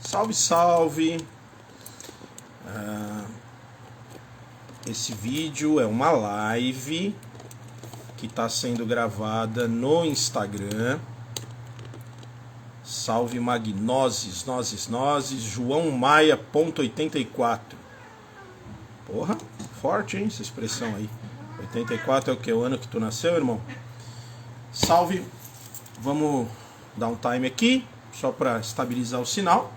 Salve, salve! Esse vídeo é uma live que está sendo gravada no Instagram. Salve Magnoses, nozes, João Maia.84. Porra, forte, hein, essa expressão aí. 84 é o que? O ano que tu nasceu, irmão? Salve, vamos dar um time aqui, só para estabilizar o sinal.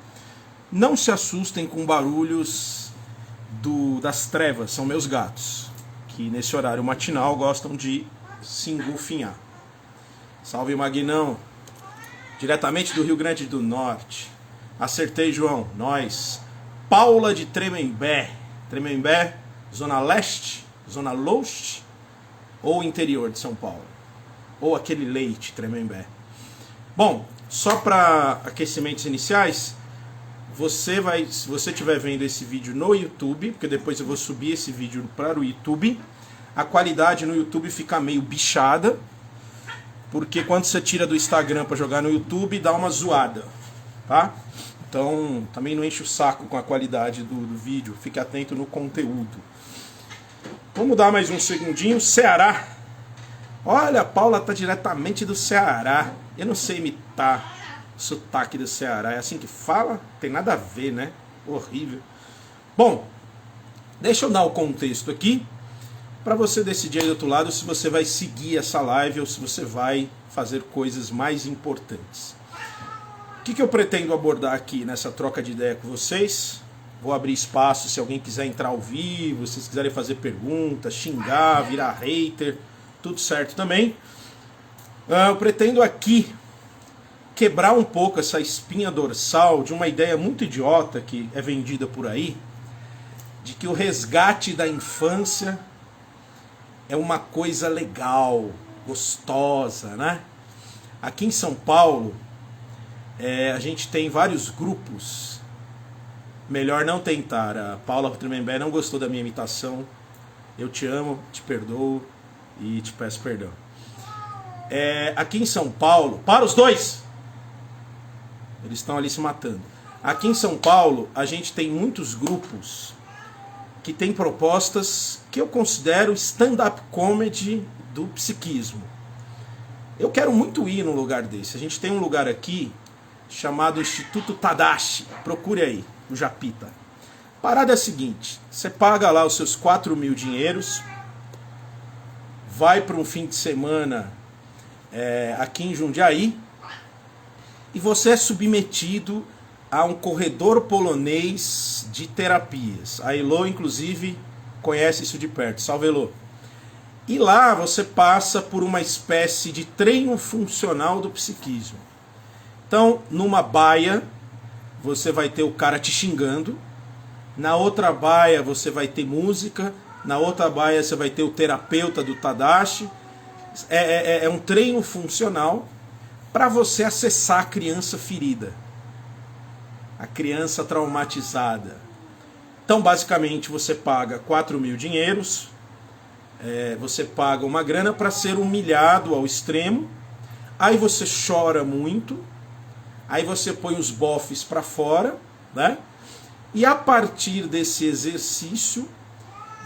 Não se assustem com barulhos das trevas, são meus gatos, que nesse horário matinal gostam de se engufinhar. Salve Magnão, diretamente do Rio Grande do Norte. Acertei, João, nós. Paula de Tremembé. Tremembé, Zona Leste, Zona Leste ou interior de São Paulo? Ou aquele leite, Tremembé. Bom, só para aquecimentos iniciais, se você estiver vendo esse vídeo no YouTube, porque depois eu vou subir esse vídeo para o YouTube, a qualidade no YouTube fica meio bichada, porque quando você tira do Instagram para jogar no YouTube, dá uma zoada, tá? Então, também não enche o saco com a qualidade do vídeo, fique atento no conteúdo. Vamos dar mais um segundinho. Ceará. Olha, a Paula tá diretamente do Ceará. Eu não sei imitar o sotaque do Ceará. É assim que fala? Tem nada a ver, né? Horrível. Bom, deixa eu dar o contexto aqui para você decidir aí do outro lado se você vai seguir essa live ou se você vai fazer coisas mais importantes. O que eu pretendo abordar aqui nessa troca de ideia com vocês? Vou abrir espaço se alguém quiser entrar ao vivo, se vocês quiserem fazer perguntas, xingar, virar hater, tudo certo também. Eu pretendo aqui quebrar um pouco essa espinha dorsal de uma ideia muito idiota que é vendida por aí, de que o resgate da infância é uma coisa legal, gostosa, né? Aqui em São Paulo, a gente tem vários grupos. Melhor não tentar. A Paula Tremembé não gostou da minha imitação. Eu te amo, te perdoo e te peço perdão. Aqui em São Paulo, para os dois! Eles estão ali se matando. Aqui em São Paulo, a gente tem muitos grupos que têm propostas que eu considero stand-up comedy do psiquismo. Eu quero muito ir num lugar desse. A gente tem um lugar aqui chamado Instituto Tadashi. Procure aí, o Japita. Parada é a seguinte: você paga lá os seus 4.000 dinheiros, vai para um fim de semana aqui em Jundiaí e você é submetido a um corredor polonês de terapias. A Elô, inclusive, conhece isso de perto. Salve, Elô. E lá você passa por uma espécie de treino funcional do psiquismo. Então, numa baia, você vai ter o cara te xingando. Na outra baia, você vai ter música. Na outra baia, você vai ter o terapeuta do Tadashi. É um treino funcional para você acessar a criança ferida. A criança traumatizada. Então, basicamente, você paga 4.000 dinheiros. Você paga uma grana para ser humilhado ao extremo. Aí você chora muito. Aí você põe os bofes para fora, né? E a partir desse exercício,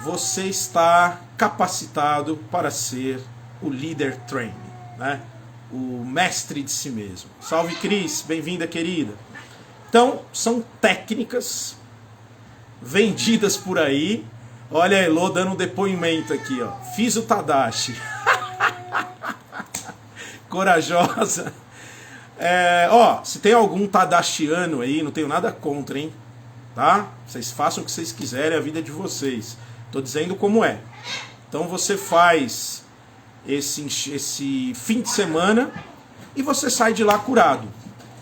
você está capacitado para ser o leader trainee, né? O mestre de si mesmo. Salve, Cris, bem-vinda, querida. Então, são técnicas vendidas por aí. Olha a Elô dando um depoimento aqui, ó. Fiz o Tadashi. Corajosa. Se tem algum tadashiano aí, não tenho nada contra, hein? Tá? Vocês façam o que vocês quiserem, a vida é de vocês. Tô dizendo como é. Então você faz esse fim de semana e você sai de lá curado.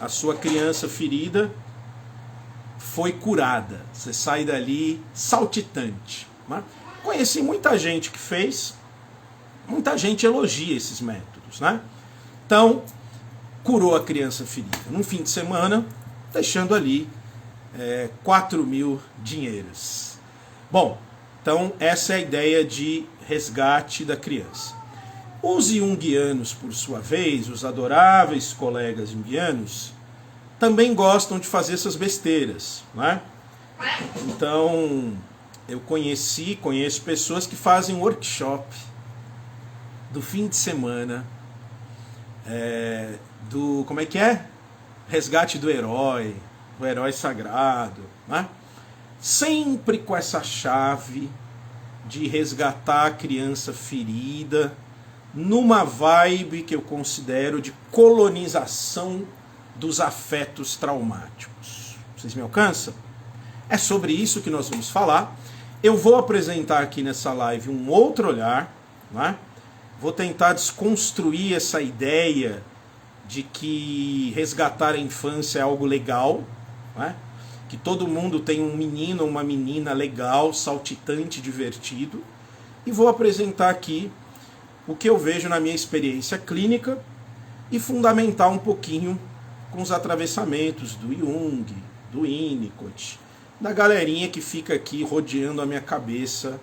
A sua criança ferida foi curada. Você sai dali saltitante. Né? Conheci muita gente que fez, muita gente elogia esses métodos, né? Então, curou a criança ferida num fim de semana, deixando ali 4.000 dinheiros. Bom, então essa é a ideia de resgate da criança. Os junguianos, por sua vez, os adoráveis colegas junguianos, também gostam de fazer essas besteiras, né? Então, eu conheço pessoas que fazem workshop do fim de semana, como é que é? Resgate do herói sagrado, né? Sempre com essa chave de resgatar a criança ferida, numa vibe que eu considero de colonização dos afetos traumáticos. Vocês me alcançam? É sobre isso que nós vamos falar. Eu vou apresentar aqui nessa live um outro olhar, né? Vou tentar desconstruir essa ideia de que resgatar a infância é algo legal, né? Que todo mundo tem um menino ou uma menina legal, saltitante, divertido. E vou apresentar aqui o que eu vejo na minha experiência clínica e fundamentar um pouquinho com os atravessamentos do Jung, do Winnicott, da galerinha que fica aqui rodeando a minha cabeça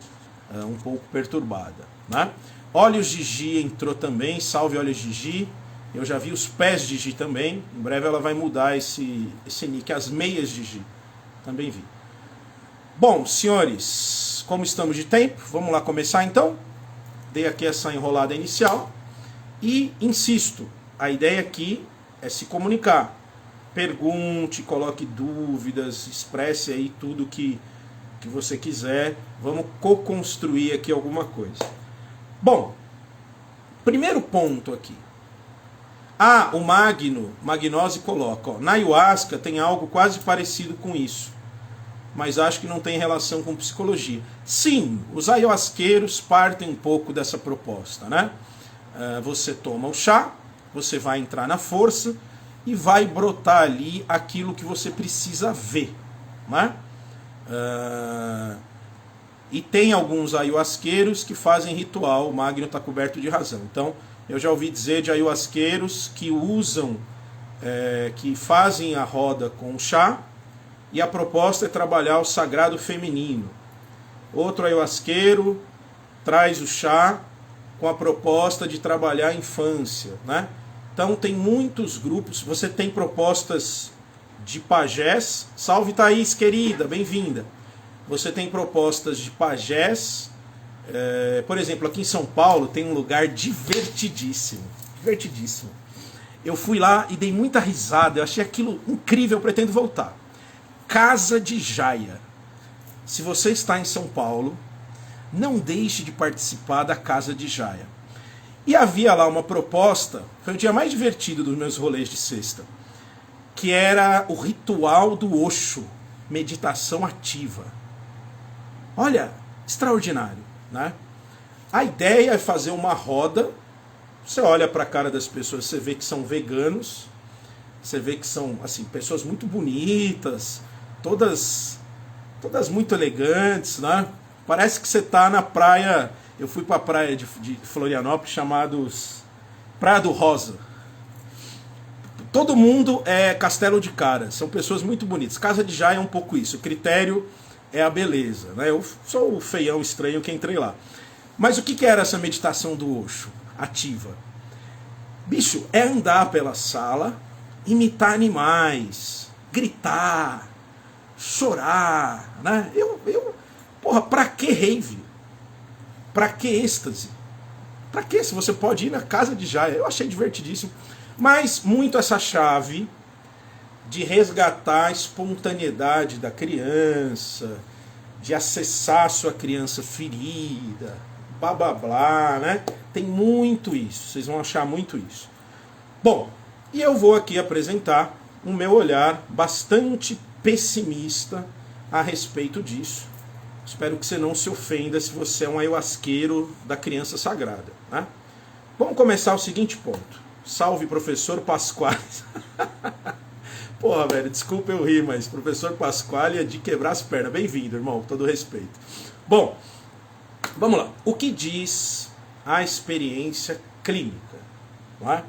um pouco perturbada, né? Olhos Gigi entrou também, salve Olhos Gigi. Eu já vi os pés de Gigi também, em breve ela vai mudar esse nick, as meias de Gigi, também vi. Bom, senhores, como estamos de tempo, vamos lá começar então. Dei aqui essa enrolada inicial e insisto, a ideia aqui é se comunicar. Pergunte, coloque dúvidas, expresse aí tudo que você quiser. Vamos co-construir aqui alguma coisa. Bom, primeiro ponto aqui. O Magnose coloca, ó, na ayahuasca tem algo quase parecido com isso, mas acho que não tem relação com psicologia. Sim, os ayahuasqueiros partem um pouco dessa proposta, né? Você toma o chá, você vai entrar na força e vai brotar ali aquilo que você precisa ver, né? E tem alguns ayahuasqueiros que fazem ritual, o Magno está coberto de razão. Então, eu já ouvi dizer de ayahuasqueiros que usam, que fazem a roda com o chá, e a proposta é trabalhar o sagrado feminino. Outro ayahuasqueiro traz o chá com a proposta de trabalhar a infância, né? Então tem muitos grupos, você tem propostas de pajés, salve Thaís querida, bem-vinda. Você tem propostas de pajés, por exemplo, aqui em São Paulo tem um lugar divertidíssimo, divertidíssimo. Eu fui lá e dei muita risada, eu achei aquilo incrível, eu pretendo voltar. Casa de Jaia. Se você está em São Paulo, não deixe de participar da Casa de Jaia. E havia lá uma proposta, foi o dia mais divertido dos meus rolês de sexta, que era o ritual do Osho, meditação ativa. Olha, extraordinário, né? A ideia é fazer uma roda, você olha para a cara das pessoas, você vê que são veganos, você vê que são assim, pessoas muito bonitas, todas muito elegantes, né? Parece que você está na praia. Eu fui para a praia de Florianópolis, chamados Praia do Rosa. Todo mundo é castelo de cara, são pessoas muito bonitas. Casa de Jaia é um pouco isso, o critério é a beleza, né? Eu sou o feião estranho que entrei lá. Mas o que era essa meditação do Osho ativa? Bicho, é andar pela sala, imitar animais, gritar, chorar, né? Porra, pra que rave? Pra que êxtase? Pra que se você pode ir na Casa de Jaia? Eu achei divertidíssimo. Mas muito essa chave de resgatar a espontaneidade da criança, de acessar a sua criança ferida, blá blá blá, né? Tem muito isso, vocês vão achar muito isso. Bom, e eu vou aqui apresentar o meu olhar bastante pessimista a respeito disso. Espero que você não se ofenda se você é um ayahuasqueiro da criança sagrada, né? Vamos começar o seguinte ponto. Salve, professor Pasquale. Porra, velho, desculpa eu rir, mas professor Pasquale é de quebrar as pernas. Bem-vindo, irmão, com todo respeito. Bom, vamos lá. O que diz a experiência clínica? Não é?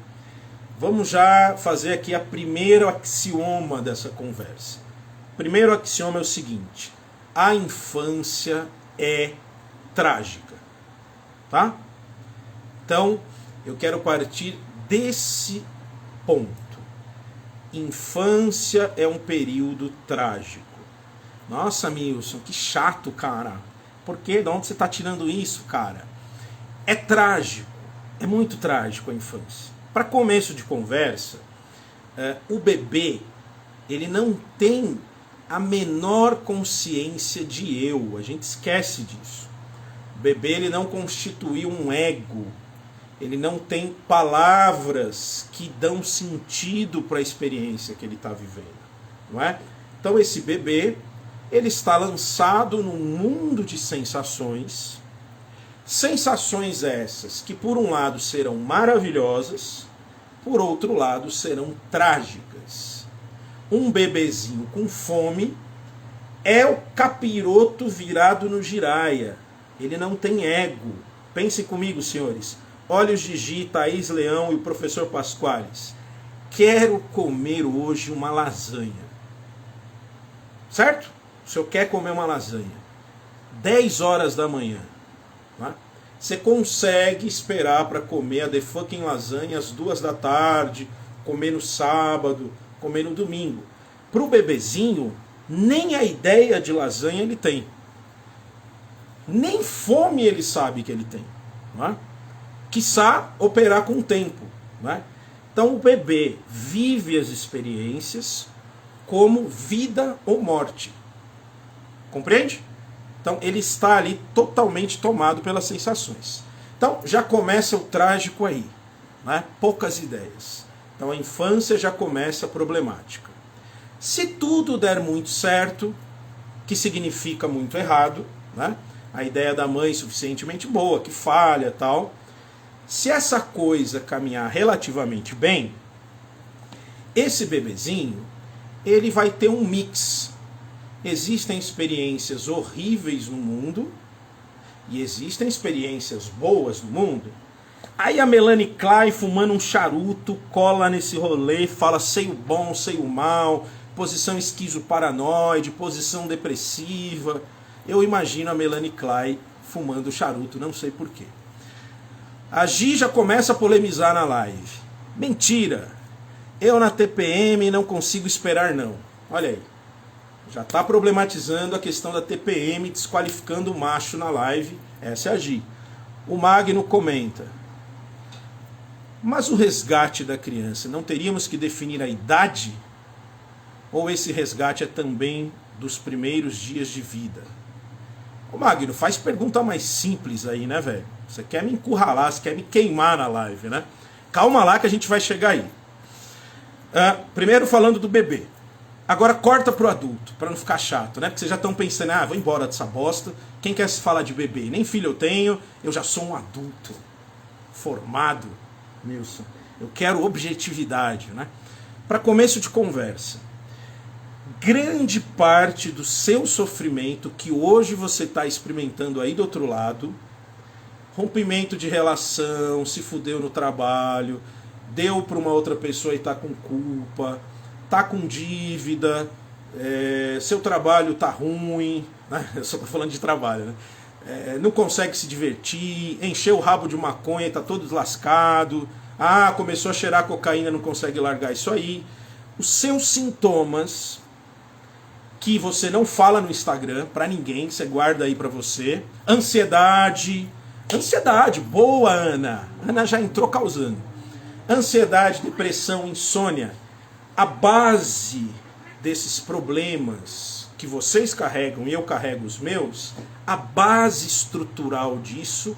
Vamos já fazer aqui a primeiro axioma dessa conversa. O primeiro axioma é o seguinte: a infância é trágica. Tá? Então, Eu quero partir desse ponto. Infância é um período trágico. Nossa, Milson, que chato, cara. Por quê? De onde você está tirando isso, cara? É trágico. É muito trágico a infância. Para começo de conversa, o bebê, ele não tem a menor consciência de eu. A gente esquece disso. O bebê, ele não constitui um ego. Ele não tem palavras que dão sentido para a experiência que ele está vivendo, não é? Então esse bebê, ele está lançado num mundo de sensações, sensações essas que por um lado serão maravilhosas, por outro lado serão trágicas. Um bebezinho com fome é o capiroto virado no giraia, ele não tem ego. Pensem comigo, senhores. Olhos Gigi, Thaís Leão e o professor Pasquales. Quero comer hoje uma lasanha. Certo? O senhor quer comer uma lasanha. 10 horas da manhã. Tá? Você consegue esperar para comer a the fucking lasanha às 2 da tarde, comer no sábado, comer no domingo. Para o bebezinho, nem a ideia de lasanha ele tem. Nem fome ele sabe que ele tem. Não é? Quiçá operar com o tempo. Né? Então o bebê vive as experiências como vida ou morte. Compreende? Então ele está ali totalmente tomado pelas sensações. Então já começa o trágico aí. Né? Poucas ideias. Então a infância já começa problemática. Se tudo der muito certo, que significa muito errado, né? A ideia da mãe suficientemente boa, que falha tal. Se essa coisa caminhar relativamente bem, esse bebezinho, ele vai ter um mix. Existem experiências horríveis no mundo e existem experiências boas no mundo. Aí a Melanie Klein fumando um charuto, cola nesse rolê, fala sei o bom, sei o mal, posição esquizoparanoide, posição depressiva. Eu imagino a Melanie Klein fumando charuto, não sei porquê. A Gi já começa a polemizar na live. Mentira! Eu na TPM não consigo esperar não. Olha aí. Já está problematizando a questão da TPM, desqualificando o macho na live. Essa é a Gi. O Magno comenta. Mas o resgate da criança, não teríamos que definir a idade? Ou esse resgate é também dos primeiros dias de vida? Ô Magno, faz pergunta mais simples aí, né, velho? Você quer me encurralar, você quer me queimar na live, né? Calma lá que a gente vai chegar aí. Primeiro falando do bebê. Agora corta pro adulto, para não ficar chato, né? Porque vocês já estão pensando, vou embora dessa bosta. Quem quer se falar de bebê? Nem filho eu tenho, eu já sou um adulto. Formado, Nilson. Eu quero objetividade, né? Para começo de conversa. Grande parte do seu sofrimento que hoje você está experimentando aí do outro lado, rompimento de relação, se fudeu no trabalho, deu para uma outra pessoa e está com culpa, está com dívida, seu trabalho está ruim, né? Eu só estou falando de trabalho, né? Não consegue se divertir, encheu o rabo de maconha e está todo lascado, começou a cheirar cocaína, não consegue largar isso aí. Os seus sintomas que você não fala no Instagram para ninguém, você guarda aí para você. Ansiedade, boa Ana. Ana já entrou causando. Ansiedade, depressão, insônia. A base desses problemas que vocês carregam e eu carrego os meus, a base estrutural disso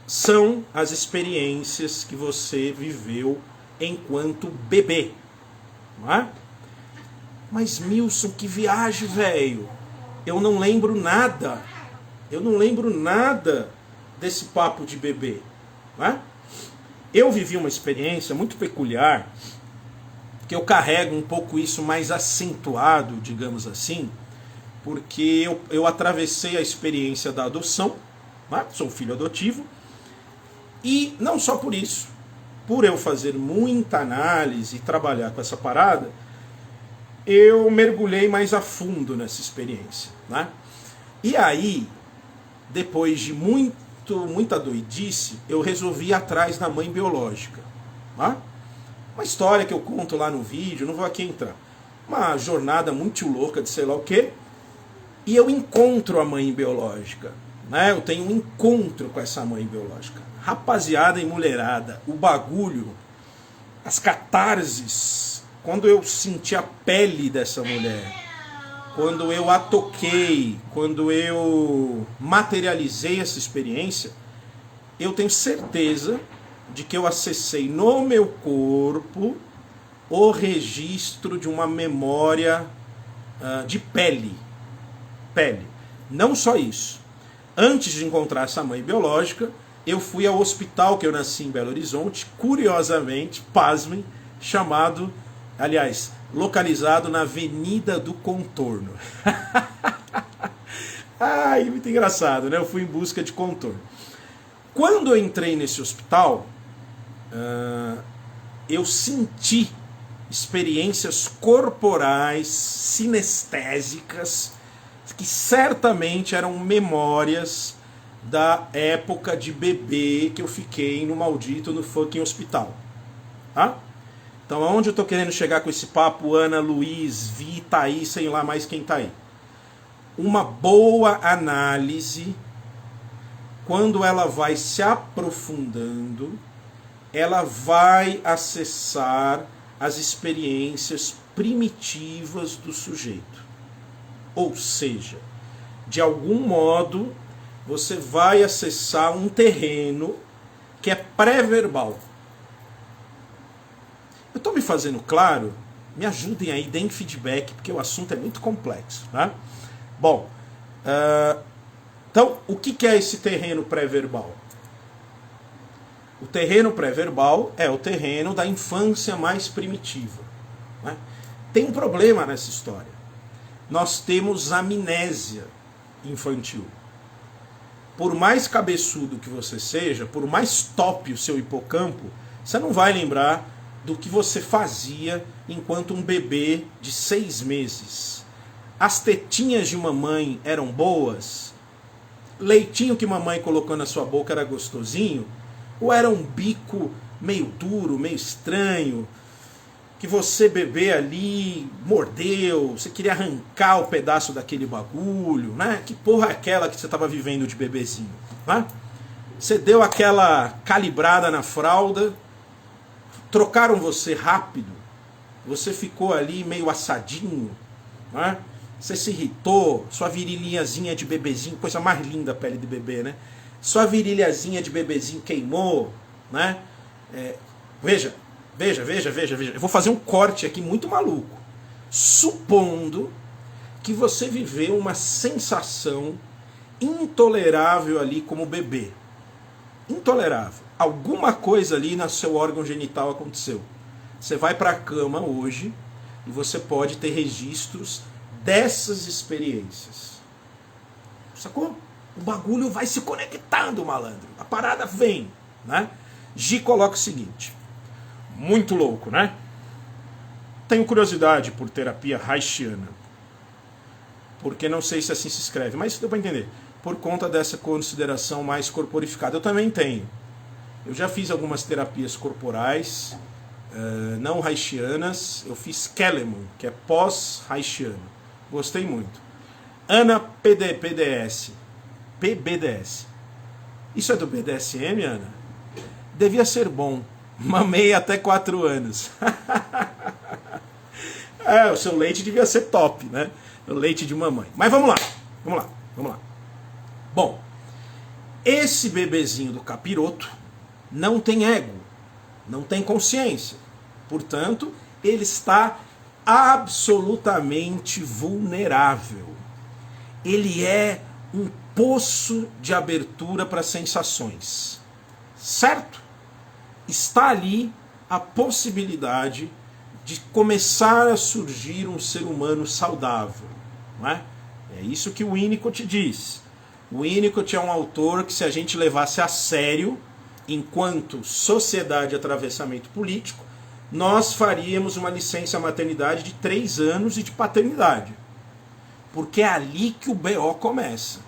são as experiências que você viveu enquanto bebê. Não é? Mas Milson, que viagem, velho. Eu não lembro nada. Eu não lembro nada desse papo de bebê. Não é? Eu vivi uma experiência muito peculiar, que eu carrego um pouco isso mais acentuado, digamos assim, porque eu atravessei a experiência da adoção, não é? Sou filho adotivo, e não só por isso, por eu fazer muita análise e trabalhar com essa parada, eu mergulhei mais a fundo nessa experiência. Né? E aí, depois de muita doidice, eu resolvi ir atrás da mãe biológica. Tá? Uma história que eu conto lá no vídeo, não vou aqui entrar. Uma jornada muito louca de sei lá o quê. E eu encontro a mãe biológica. Né? Eu tenho um encontro com essa mãe biológica. Rapaziada e mulherada, o bagulho, as catarses, quando eu senti a pele dessa mulher, quando eu a toquei, quando eu materializei essa experiência, eu tenho certeza de que eu acessei no meu corpo o registro de uma memória de pele. Pele. Não só isso. Antes de encontrar essa mãe biológica, eu fui ao hospital que eu nasci em Belo Horizonte, curiosamente, pasmem, chamado, aliás, localizado na Avenida do Contorno. Ai, muito engraçado, né? Eu fui em busca de contorno. Quando eu entrei nesse hospital, eu senti experiências corporais, sinestésicas, que certamente eram memórias da época de bebê que eu fiquei no maldito, no fucking hospital. Tá? Então aonde eu tô querendo chegar com esse papo, Ana, Luiz, Vi, Thaís, sei lá mais quem tá aí. Uma boa análise, quando ela vai se aprofundando, ela vai acessar as experiências primitivas do sujeito. Ou seja, de algum modo, você vai acessar um terreno que é pré-verbal. Eu estou me fazendo claro? Me ajudem aí, deem feedback, porque o assunto é muito complexo. Tá? Bom, então, o que é esse terreno pré-verbal? O terreno pré-verbal é o terreno da infância mais primitiva. Né? Tem um problema nessa história. Nós temos amnésia infantil. Por mais cabeçudo que você seja, por mais top o seu hipocampo, você não vai lembrar do que você fazia enquanto um bebê de 6 meses. As tetinhas de mamãe eram boas? Leitinho que mamãe colocou na sua boca era gostosinho? Ou era um bico meio duro, meio estranho, que você, bebê, ali mordeu, você queria arrancar o pedaço daquele bagulho, né? Que porra é aquela que você estava vivendo de bebezinho? Né? Você deu aquela calibrada na fralda, trocaram você rápido, você ficou ali meio assadinho, né? Você se irritou, sua virilhazinha de bebezinho, coisa mais linda a pele de bebê, né? Sua virilhazinha de bebezinho queimou, né? Veja. Eu vou fazer um corte aqui muito maluco. Supondo que você viveu uma sensação intolerável ali como bebê. Intolerável. Alguma coisa ali no seu órgão genital aconteceu. Você vai para a cama hoje e você pode ter registros dessas experiências. Sacou? O bagulho vai se conectando, malandro. A parada vem, né? Gi coloca o seguinte. Muito louco, né? Tenho curiosidade por terapia haitiana. Porque não sei se assim se escreve, mas deu para entender. Por conta dessa consideração mais corporificada. Eu também tenho. Eu já fiz algumas terapias corporais, não haitianas. Eu fiz Keleman, que é pós-haitiano. Gostei muito. Ana PBDS. Isso é do BDSM, Ana? Devia ser bom. Mamei até 4 anos. O seu leite devia ser top, né? O leite de mamãe. Mas vamos lá. Bom, esse bebezinho do capiroto não tem ego, não tem consciência. Portanto, ele está absolutamente vulnerável. Ele é um poço de abertura para sensações. Certo? Está ali a possibilidade de começar a surgir um ser humano saudável. Não é? É isso que o Winnicott diz. O Winnicott é um autor que, se a gente levasse a sério, enquanto sociedade de atravessamento político, nós faríamos uma licença maternidade de 3 anos e de paternidade. Porque é ali que o BO começa.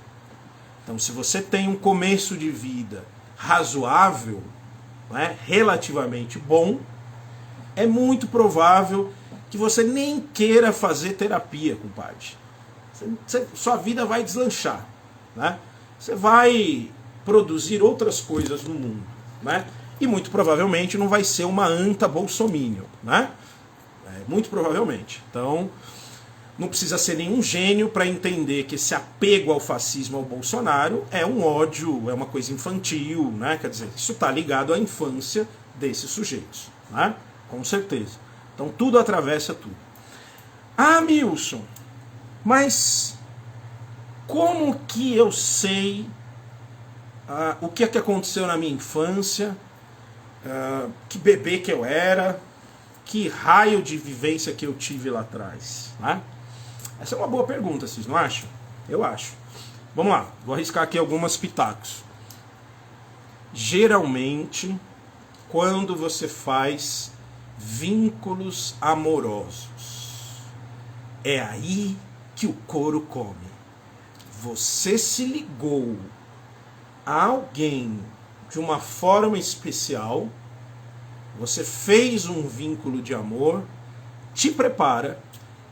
Então, se você tem um começo de vida razoável, né, relativamente bom, é muito provável que você nem queira fazer terapia, compadre. Sua vida vai deslanchar, né? Você vai produzir outras coisas no mundo, né? E muito provavelmente não vai ser uma anta bolsominion, né? Muito provavelmente. Então, não precisa ser nenhum gênio para entender que esse apego ao fascismo, ao Bolsonaro, é um ódio, é uma coisa infantil, né? Quer dizer, isso está ligado à infância desses sujeitos, né? Com certeza. Então tudo atravessa tudo. Ah, Milson, mas como que eu sei o que é que aconteceu na minha infância, que bebê que eu era, que raio de vivência que eu tive lá atrás, né? Essa é uma boa pergunta, vocês não acham? Eu acho. Vamos lá, vou arriscar aqui algumas pitacos. Geralmente, quando você faz vínculos amorosos, é aí que o couro come. Você se ligou a alguém de uma forma especial, você fez um vínculo de amor, te prepara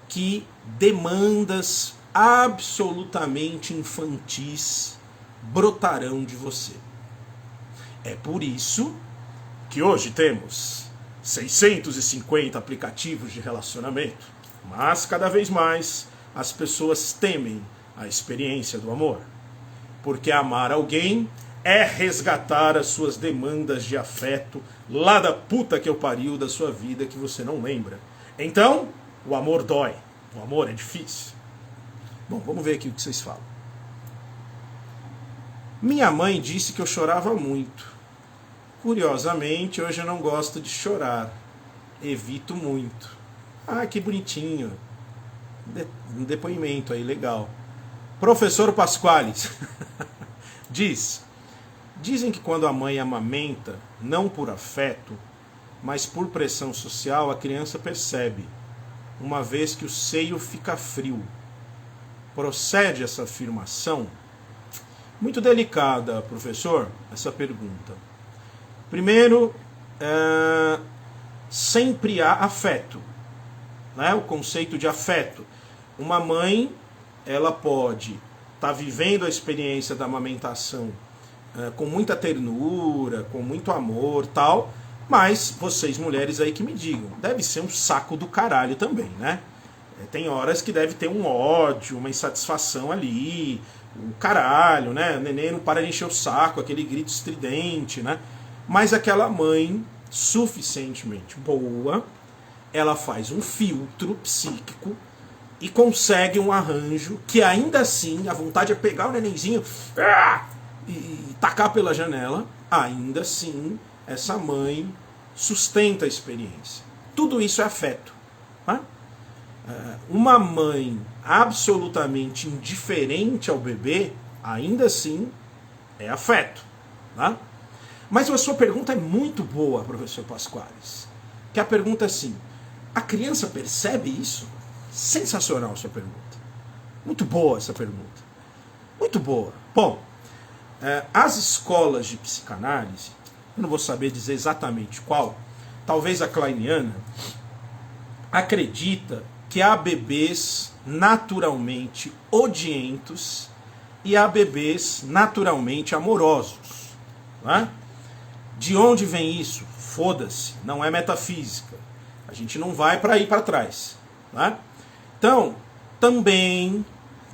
que demandas absolutamente infantis brotarão de você. É por isso que hoje temos 650 aplicativos de relacionamento, mas cada vez mais as pessoas temem a experiência do amor. Porque amar alguém é resgatar as suas demandas de afeto lá da puta que eu pariu da sua vida que você não lembra. Então, o amor dói. O amor é difícil. Bom, vamos ver aqui o que vocês falam. Minha mãe disse que eu chorava muito. Curiosamente, hoje eu não gosto de chorar. Evito muito. Ah, que bonitinho. Um depoimento aí, legal. Professor Pasquales dizem que quando a mãe amamenta, não por afeto, mas por pressão social, a criança percebe, uma vez que o seio fica frio. Procede essa afirmação? Muito delicada, professor, essa pergunta. Primeiro, sempre há afeto, né? O conceito de afeto. Uma mãe, ela pode estar vivendo a experiência da amamentação com muita ternura, com muito amor, tal, mas vocês mulheres aí que me digam, deve ser um saco do caralho também, né? Tem horas que deve ter um ódio, uma insatisfação ali, o caralho, né? O neném não para de encher o saco, aquele grito estridente, né? Mas aquela mãe suficientemente boa, ela faz um filtro psíquico e consegue um arranjo que ainda assim, a vontade é pegar o nenenzinho e tacar pela janela, ainda assim, essa mãe sustenta a experiência. Tudo isso é afeto. Tá? Uma mãe absolutamente indiferente ao bebê, ainda assim, é afeto. Tá? Mas a sua pergunta é muito boa, professor Pasquales. Que a pergunta é assim, a criança percebe isso? Sensacional a sua pergunta. Muito boa essa pergunta. Muito boa. Bom, as escolas de psicanálise, eu não vou saber dizer exatamente qual, talvez a kleiniana, acredita que há bebês naturalmente odientos e há bebês naturalmente amorosos. Né? De onde vem isso? Foda-se, não é metafísica. A gente não vai para ir para trás. Né? Então, também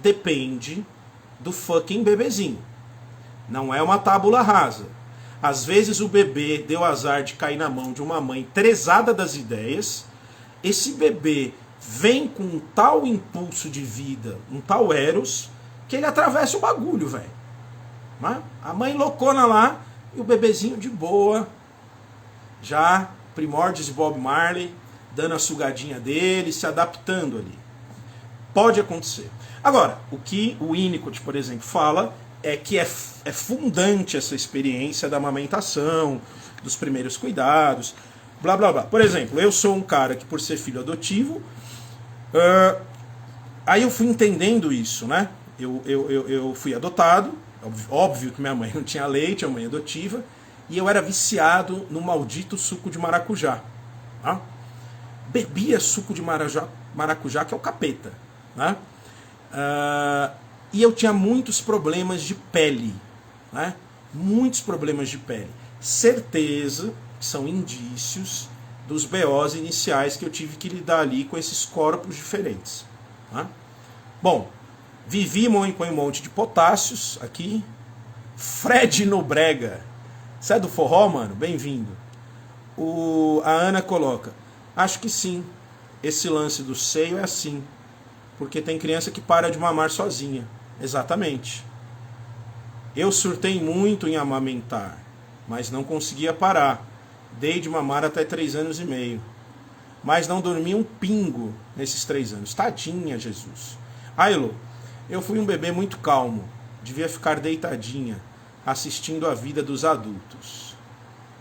depende do fucking bebezinho. Não é uma tábula rasa. Às vezes o bebê deu azar de cair na mão de uma mãe tresada das ideias. Esse bebê vem com um tal impulso de vida, um tal eros, que ele atravessa o bagulho, velho. A mãe loucona lá e o bebezinho de boa, já primórdios de Bob Marley, dando a sugadinha dele, se adaptando ali. Pode acontecer. Agora, o que o Winnicott, por exemplo, fala é que é fundante essa experiência da amamentação, dos primeiros cuidados, blá blá blá. Por exemplo, eu sou um cara que, por ser filho adotivo, aí eu fui entendendo isso, né? Eu fui adotado, Óbvio que minha mãe não tinha leite, a mãe adotiva, e eu era viciado no maldito suco de maracujá. Tá? Bebia suco de maracujá, que é o capeta. Né? E eu tinha muitos problemas de pele. Né? Muitos problemas de pele. Certeza que são indícios dos BOs iniciais que eu tive que lidar ali com esses corpos diferentes. Tá? Bom, Vivi põe um monte de potássios aqui. Fred Nobrega. Você é do forró, mano? Bem-vindo. A Ana coloca: acho que sim. Esse lance do seio é assim. Porque tem criança que para de mamar sozinha. Exatamente. Eu surtei muito em amamentar, mas não conseguia parar. Dei de mamar até 3 anos e meio. Mas não dormi um pingo nesses 3 anos. Tadinha, Jesus. Ailo, eu fui um bebê muito calmo. Devia ficar deitadinha, assistindo a vida dos adultos.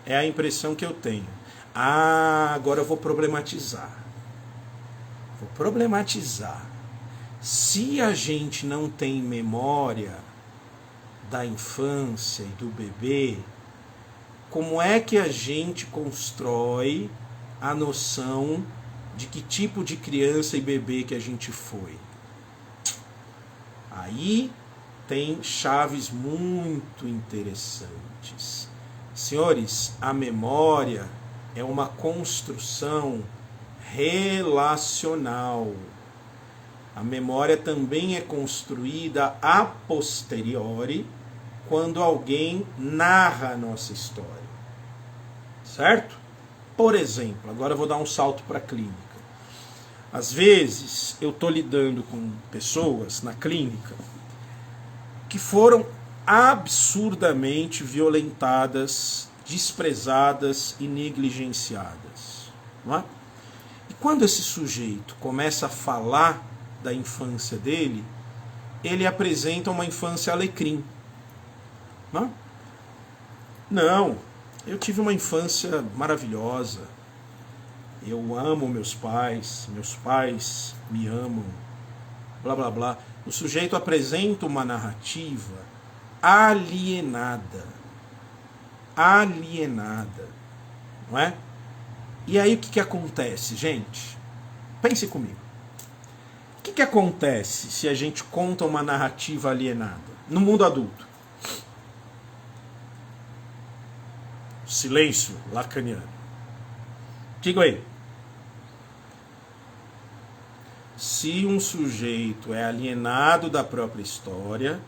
É a impressão que eu tenho. Agora eu vou problematizar. Se a gente não tem memória da infância e do bebê, como é que a gente constrói a noção de que tipo de criança e bebê que a gente foi? Aí tem chaves muito interessantes. Senhores, a memória é uma construção relacional. A memória também é construída a posteriori, quando alguém narra a nossa história. Certo? Por exemplo, agora eu vou dar um salto para a clínica. Às vezes eu estou lidando com pessoas na clínica que foram absurdamente violentadas, desprezadas e negligenciadas. Não é? E quando esse sujeito começa a falar da infância dele, ele apresenta uma infância alecrim. Não, não, eu tive uma infância maravilhosa. Eu amo meus pais me amam, blá blá blá. O sujeito apresenta uma narrativa alienada, não é? E aí o que acontece, gente? Pense comigo. O que acontece se a gente conta uma narrativa alienada no mundo adulto? Silêncio lacaniano. Diga aí. Se um sujeito é alienado da própria história,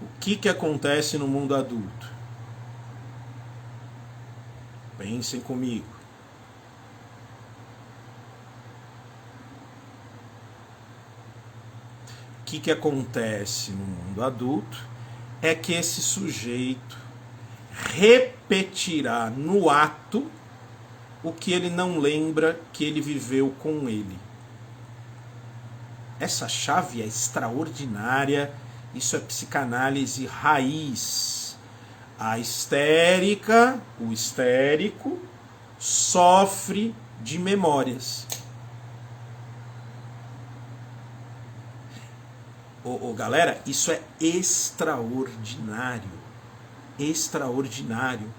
o que acontece no mundo adulto? Pensem comigo. O que acontece no mundo adulto é que esse sujeito repetirá no ato o que ele não lembra que ele viveu com ele. Essa chave é extraordinária, isso é psicanálise raiz. A histérica, o histérico, sofre de memórias. Galera, isso é extraordinário. Extraordinário.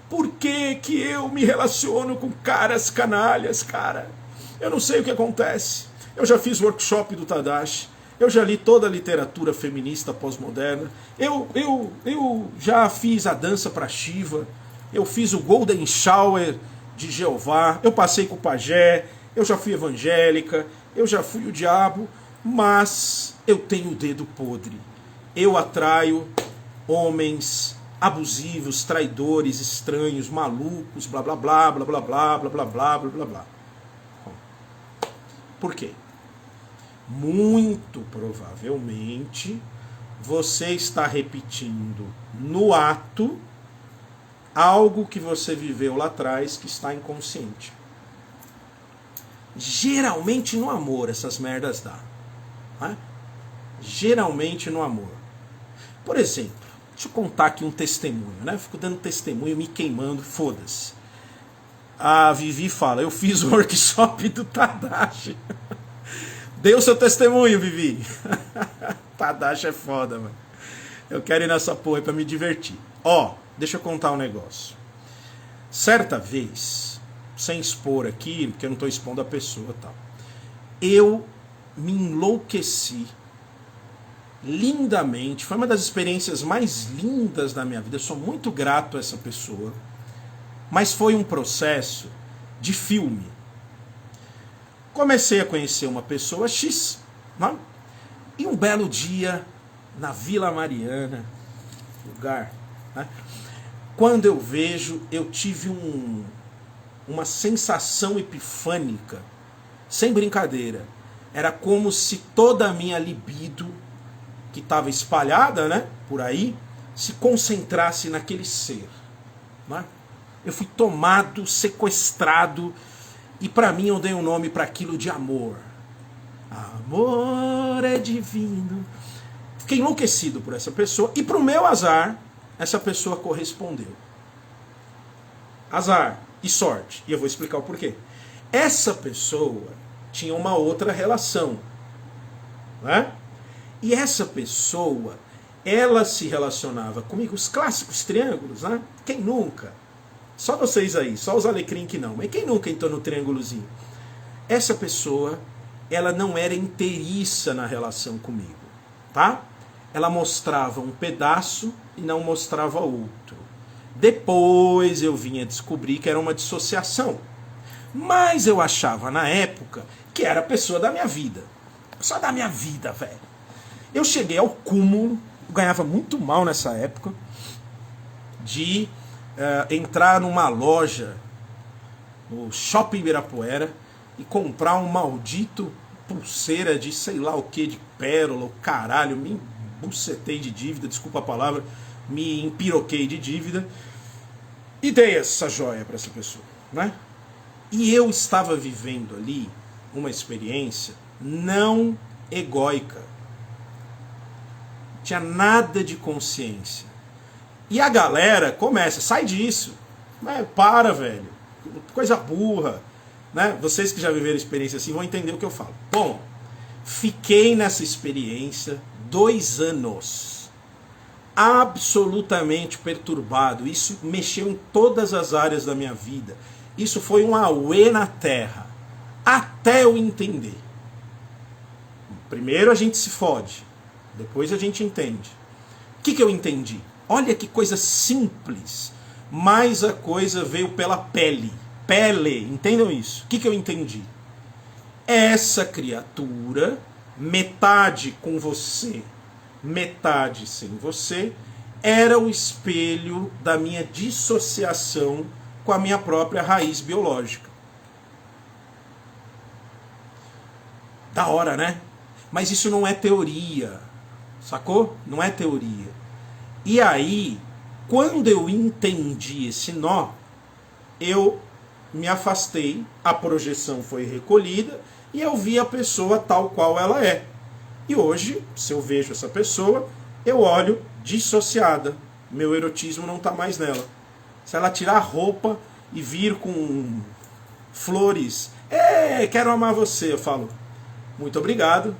Por que eu me relaciono com caras canalhas, cara? Eu não sei o que acontece. Eu já fiz workshop do Tadashi, eu já li toda a literatura feminista pós-moderna, eu já fiz a dança para Shiva, eu fiz o Golden Shower de Jeová, eu passei com o pajé, eu já fui evangélica, eu já fui o diabo, mas eu tenho o dedo podre. Eu atraio homens abusivos, traidores, estranhos, malucos, blá blá blá, blá blá blá, blá blá blá, blá blá blá. Por quê? Muito provavelmente você está repetindo no ato algo que você viveu lá atrás que está inconsciente. Geralmente no amor essas merdas dá. Né? Geralmente no amor. Por exemplo, deixa eu contar aqui um testemunho, né? Eu fico dando testemunho, me queimando, foda-se. A Vivi fala: eu fiz o workshop do Tadashi. Dê o seu testemunho, Vivi. Tadashi é foda, mano. Eu quero ir nessa porra pra me divertir. Ó, deixa eu contar um negócio. Certa vez, sem expor aqui, porque eu não tô expondo a pessoa e tal, eu me enlouqueci lindamente. Foi uma das experiências mais lindas da minha vida. Eu sou muito grato a essa pessoa. Mas foi um processo de filme. Comecei a conhecer uma pessoa X, né? E um belo dia, na Vila Mariana, lugar, né? Quando eu vejo, eu tive uma sensação epifânica, sem brincadeira. Era como se toda a minha libido, que estava espalhada, né, por aí, se concentrasse naquele ser. Né? Eu fui tomado, sequestrado, e para mim eu dei um nome para aquilo de amor. Amor é divino. Fiquei enlouquecido por essa pessoa, e para o meu azar, essa pessoa correspondeu. Azar e sorte, e eu vou explicar o porquê. Essa pessoa tinha uma outra relação, né? E essa pessoa, ela se relacionava comigo, os clássicos triângulos, né? Quem nunca? Só vocês aí, só os alecrim que não. Mas quem nunca entrou no triângulozinho? Essa pessoa, ela não era inteiriça na relação comigo, tá? Ela mostrava um pedaço e não mostrava outro. Depois eu vinha descobrir que era uma dissociação. Mas eu achava na época que era a pessoa da minha vida. Só da minha vida, velho. Eu cheguei ao cúmulo, ganhava muito mal nessa época, de entrar numa loja, no Shopping Ibirapuera, e comprar um maldito pulseira de sei lá o que, de pérola, o caralho, me embucetei de dívida, desculpa a palavra, me empiroquei de dívida, e dei essa joia para essa pessoa, né? E eu estava vivendo ali uma experiência não egóica. Tinha nada de consciência. E a galera começa, sai disso. Para, velho. Coisa burra. Né? Vocês que já viveram experiência assim vão entender o que eu falo. Bom, fiquei nessa experiência 2 anos. Absolutamente perturbado. Isso mexeu em todas as áreas da minha vida. Isso foi um auê na terra. Até eu entender. Primeiro a gente se fode. Depois a gente entende. O que eu entendi? Olha que coisa simples. Mas a coisa veio pela pele. Pele, entendam isso? O que eu entendi? Essa criatura, metade com você, metade sem você, era o espelho da minha dissociação com a minha própria raiz biológica. Da hora, né? Mas isso não é teoria. Sacou? Não é teoria. E aí, quando eu entendi esse nó, eu me afastei, a projeção foi recolhida e eu vi a pessoa tal qual ela é. E hoje, se eu vejo essa pessoa, eu olho dissociada. Meu erotismo não está mais nela. Se ela tirar a roupa e vir com flores, quero amar você, eu falo, muito obrigado,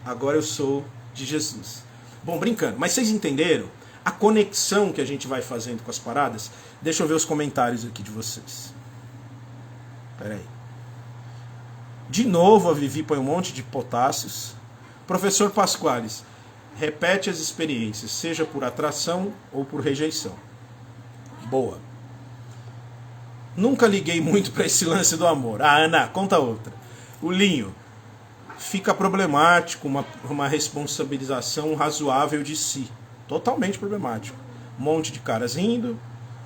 agora eu sou de Jesus. Bom, brincando, mas vocês entenderam a conexão que a gente vai fazendo com as paradas? Deixa eu ver os comentários aqui de vocês. Pera aí. De novo a Vivi põe um monte de potássios. Professor Pasquales, repete as experiências, seja por atração ou por rejeição. Boa. Nunca liguei muito para esse lance do amor. Ah, Ana, conta outra. O Linho. Fica problemático uma responsabilização razoável de si. Totalmente problemático. Um monte de caras rindo.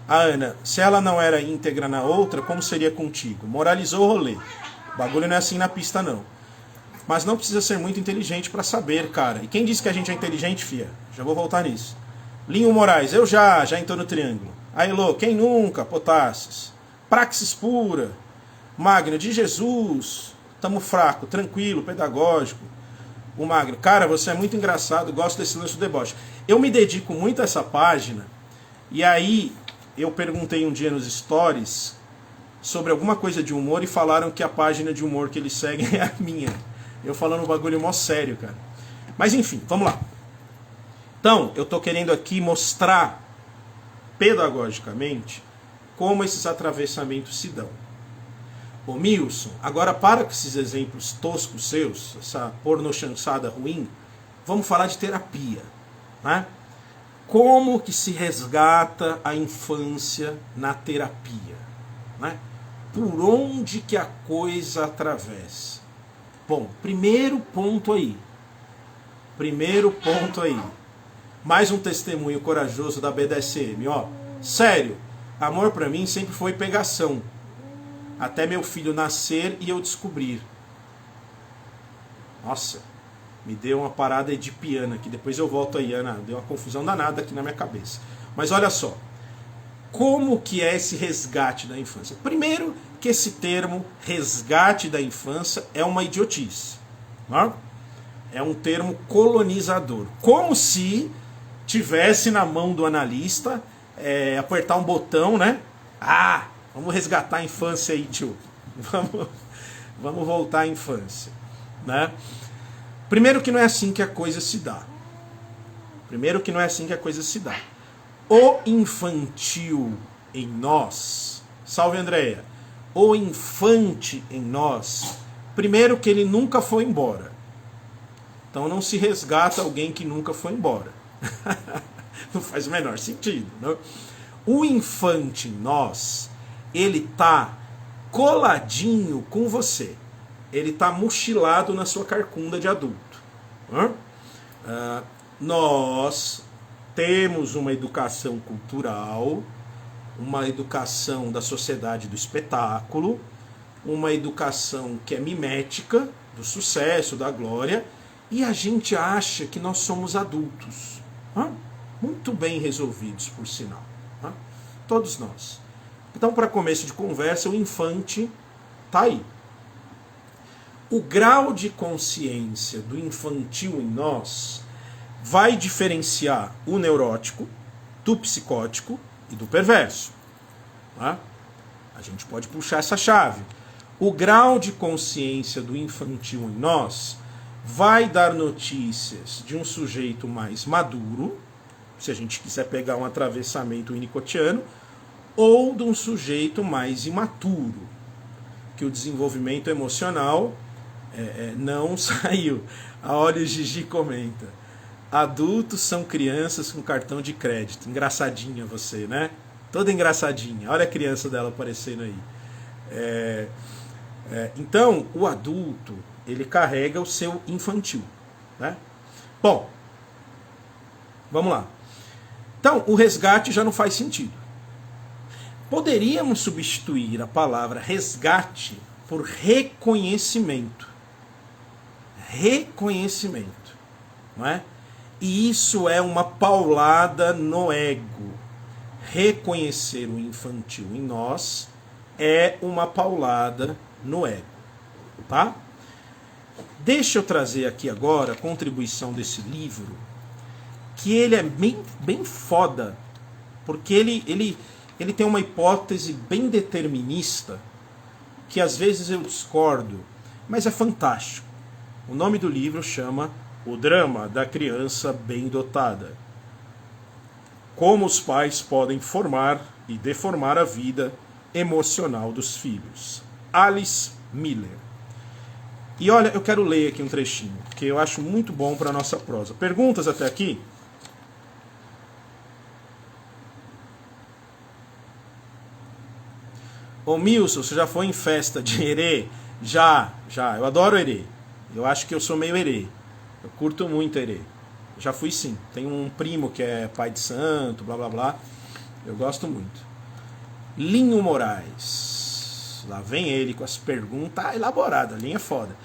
A Ana, se ela não era íntegra na outra, como seria contigo? Moralizou o rolê. O bagulho não é assim na pista, não. Mas não precisa ser muito inteligente para saber, cara. E quem disse que a gente é inteligente, fia? Já vou voltar nisso. Linho Moraes, eu já entrou no triângulo. Ailô, quem nunca? Potássios. Praxis pura. Magno, de Jesus... Tamo fraco, tranquilo, pedagógico. O Magno, cara, você é muito engraçado, gosto desse lance do deboche. Eu me dedico muito a essa página, e aí eu perguntei um dia nos stories sobre alguma coisa de humor e falaram que a página de humor que eles seguem é a minha. Eu falando um bagulho mó sério, cara. Mas enfim, vamos lá. Então, eu estou querendo aqui mostrar pedagogicamente como esses atravessamentos se dão. Ô Milson, agora para com esses exemplos toscos seus, essa pornochançada ruim, vamos falar de terapia, né? Como que se resgata a infância na terapia, né? Por onde que a coisa atravessa? Bom, primeiro ponto aí. Mais um testemunho corajoso da BDSM, ó. Sério, amor pra mim sempre foi pegação. Até meu filho nascer e eu descobrir. Nossa, me deu uma parada edipiana aqui. Depois eu volto aí, Ana. Deu uma confusão danada aqui na minha cabeça. Mas olha só. Como que é esse resgate da infância? Primeiro que esse termo resgate da infância é uma idiotice. Não? É um termo colonizador. Como se tivesse na mão do analista apertar um botão, né? Ah, vamos resgatar a infância aí, tio. Vamos voltar à infância, né? Primeiro que não é assim que a coisa se dá. O infantil em nós, salve Andréia, o infante em nós, primeiro que ele nunca foi embora. Então não se resgata alguém que nunca foi embora. Não faz o menor sentido, né? O infante em nós, ele tá coladinho com você. Ele tá mochilado na sua carcunda de adulto. Nós temos uma educação cultural, uma educação da sociedade do espetáculo, uma educação que é mimética, do sucesso, da glória, e a gente acha que nós somos adultos. Muito bem resolvidos, por sinal. Todos nós. Então, para começo de conversa, o infante está aí. O grau de consciência do infantil em nós vai diferenciar o neurótico do psicótico e do perverso. A gente pode puxar essa chave. O grau de consciência do infantil em nós vai dar notícias de um sujeito mais maduro, se a gente quiser pegar um atravessamento winnicottiano, ou de um sujeito mais imaturo, que o desenvolvimento emocional não saiu. A Olho Gigi comenta: adultos são crianças com cartão de crédito. Engraçadinha você, né? Toda engraçadinha. Olha a criança dela aparecendo aí. Então, o adulto, ele carrega o seu infantil, né? Bom, vamos lá. Então, o resgate já não faz sentido. Poderíamos substituir a palavra resgate por reconhecimento. Reconhecimento, não é? E isso é uma paulada no ego. Reconhecer o infantil em nós é uma paulada no ego, tá? Deixa eu trazer aqui agora a contribuição desse livro, que ele é bem foda, porque ele tem uma hipótese bem determinista, que às vezes eu discordo, mas é fantástico. O nome do livro chama O Drama da Criança Bem Dotada. Como os pais podem formar e deformar a vida emocional dos filhos. Alice Miller. E olha, eu quero ler aqui um trechinho, que eu acho muito bom para a nossa prosa. Perguntas até aqui? Ô Milson, você já foi em festa de herê? Já. Eu adoro herê. Eu acho que eu sou meio herê. Eu curto muito herê. Já fui sim. Tenho um primo que é pai de santo, blá blá blá. Eu gosto muito. Linho Moraes. Lá vem ele com as perguntas elaboradas. Linha é foda.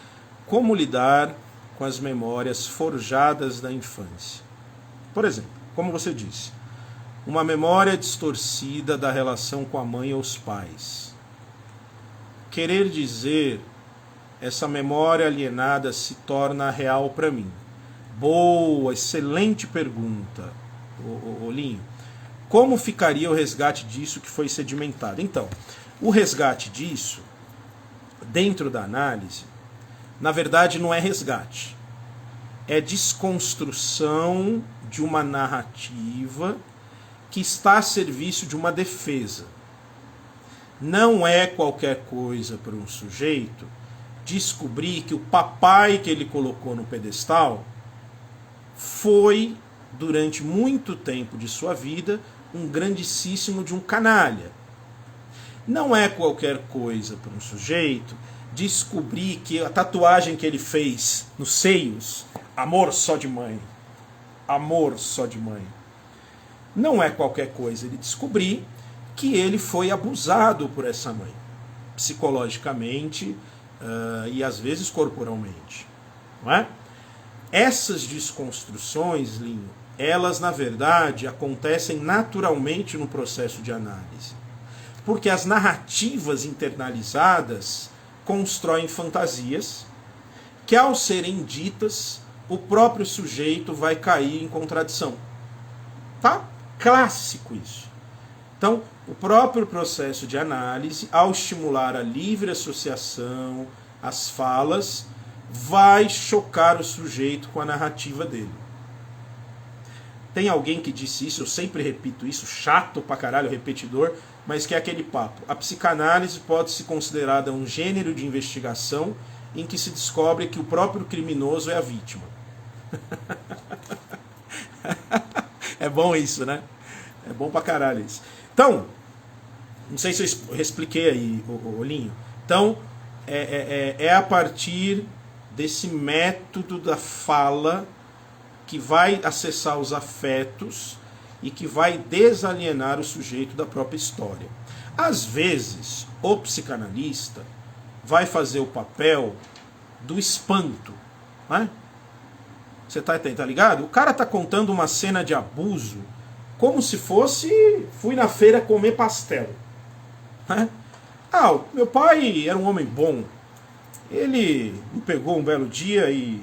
Como lidar com as memórias forjadas da infância? Por exemplo, como você disse, uma memória distorcida da relação com a mãe ou os pais. Querer dizer, essa memória alienada se torna real para mim. Boa, excelente pergunta, Linho. Como ficaria o resgate disso que foi sedimentado? Então, o resgate disso, dentro da análise, na verdade não é resgate. É desconstrução de uma narrativa que está a serviço de uma defesa. Não é qualquer coisa para um sujeito descobrir que o papai que ele colocou no pedestal foi, durante muito tempo de sua vida, um grandíssimo de um canalha. Não é qualquer coisa para um sujeito descobrir que a tatuagem que ele fez nos seios, amor só de mãe, amor só de mãe. Não é qualquer coisa ele descobrir que ele foi abusado por essa mãe, psicologicamente e às vezes corporalmente. Não é? Essas desconstruções, Linho, elas na verdade acontecem naturalmente no processo de análise. Porque as narrativas internalizadas constroem fantasias que, ao serem ditas, o próprio sujeito vai cair em contradição. Tá? Clássico isso. Então, o próprio processo de análise, ao estimular a livre associação, as falas, vai chocar o sujeito com a narrativa dele. Tem alguém que disse isso, eu sempre repito isso, chato pra caralho, repetidor, mas que é aquele papo. A psicanálise pode ser considerada um gênero de investigação em que se descobre que o próprio criminoso é a vítima. É bom isso, né? É bom pra caralho isso. Então, não sei se eu expliquei aí, Olinho. Então, é a partir desse método da fala que vai acessar os afetos e que vai desalienar o sujeito da própria história. Às vezes, o psicanalista vai fazer o papel do espanto, né? Você tá ligado? O cara tá contando uma cena de abuso como se fosse fui na feira comer pastel, né? Ah, meu pai era um homem bom. Ele me pegou um belo dia e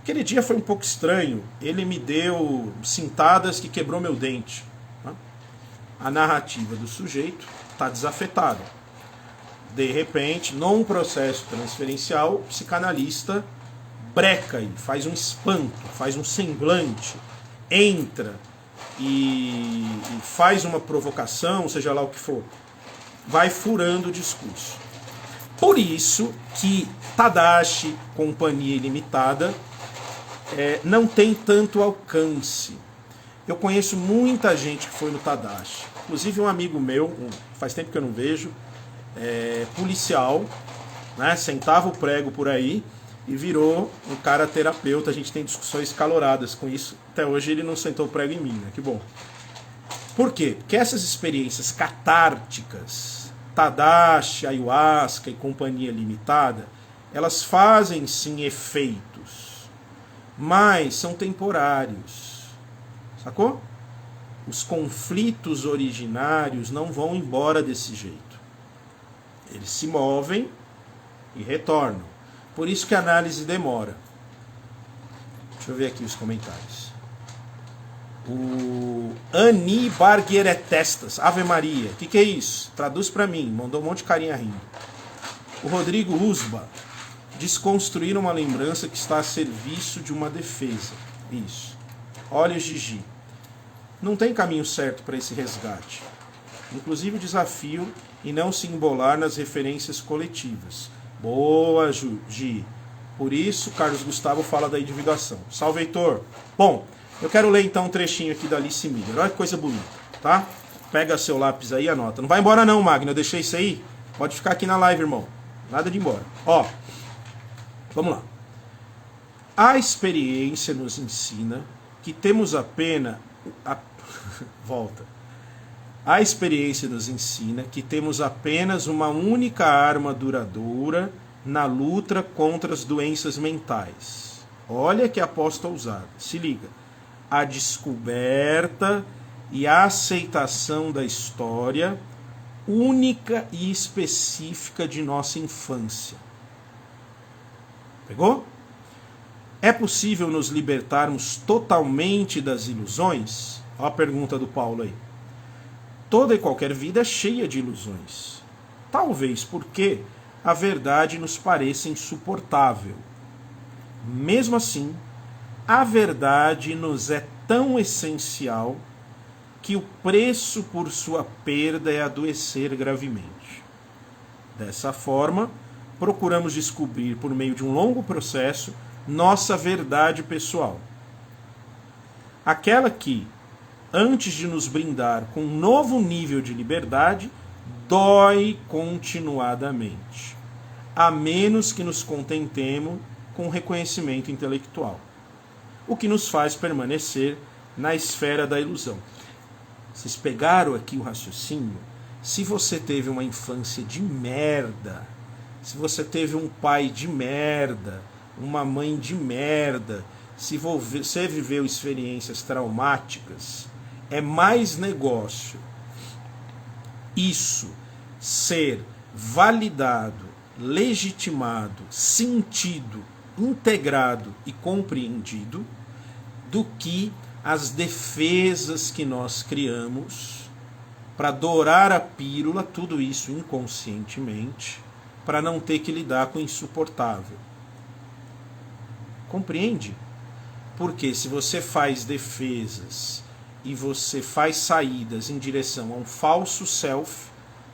aquele dia foi um pouco estranho. Ele me deu cintadas que quebrou meu dente. A narrativa do sujeito está desafetada. De repente, num processo transferencial, o psicanalista breca e faz um espanto, faz um semblante, entra e faz uma provocação, seja lá o que for. Vai furando o discurso. Por isso que Tadashi, Companhia Ilimitada, não tem tanto alcance. Eu conheço muita gente que foi no Tadashi. Inclusive um amigo meu, faz tempo que eu não vejo, policial, né, sentava o prego por aí e virou um cara terapeuta. A gente tem discussões caloradas com isso. Até hoje ele não sentou o prego em mim, né? Que bom. Por quê? Porque essas experiências catárticas, Tadashi, Ayahuasca e Companhia Limitada, elas fazem sim efeitos, mas são temporários. Sacou? Os conflitos originários não vão embora desse jeito. Eles se movem e retornam. Por isso que a análise demora. Deixa eu ver aqui os comentários. O Ani Bargueretestas, Ave Maria. O que é isso? Traduz pra mim. Mandou um monte de carinha rindo. O Rodrigo Usba. Desconstruir uma lembrança que está a serviço de uma defesa. Isso. Olha o Gigi. Não tem caminho certo para esse resgate. Inclusive o desafio em não se embolar nas referências coletivas. Boa, Gi. Por isso, Carlos Gustavo fala da individuação. Salve, Heitor. Bom, eu quero ler então um trechinho aqui da Alice Miller. Olha que coisa bonita, tá? Pega seu lápis aí e anota. Não vai embora não, Magno. Eu deixei isso aí. Pode ficar aqui na live, irmão. Nada de ir embora. Ó, vamos lá. A experiência nos ensina que temos apenas... Volta. A experiência nos ensina que temos apenas uma única arma duradoura na luta contra as doenças mentais. Olha que aposta ousada. Se liga. A descoberta e a aceitação da história única e específica de nossa infância. Pegou? É possível nos libertarmos totalmente das ilusões? Olha a pergunta do Paulo aí. Toda e qualquer vida é cheia de ilusões. Talvez porque a verdade nos pareça insuportável. Mesmo assim, a verdade nos é tão essencial que o preço por sua perda é adoecer gravemente. Dessa forma, procuramos descobrir, por meio de um longo processo, nossa verdade pessoal. Aquela que, antes de nos brindar com um novo nível de liberdade, dói continuadamente, a menos que nos contentemos com o reconhecimento intelectual, o que nos faz permanecer na esfera da ilusão. Vocês pegaram aqui o raciocínio? Se você teve uma infância de merda, se você teve um pai de merda, uma mãe de merda, se você viveu experiências traumáticas, é mais negócio isso ser validado, legitimado, sentido, integrado e compreendido do que as defesas que nós criamos para dourar a pílula, tudo isso inconscientemente, para não ter que lidar com o insuportável. Compreende? Porque se você faz defesas e você faz saídas em direção a um falso self,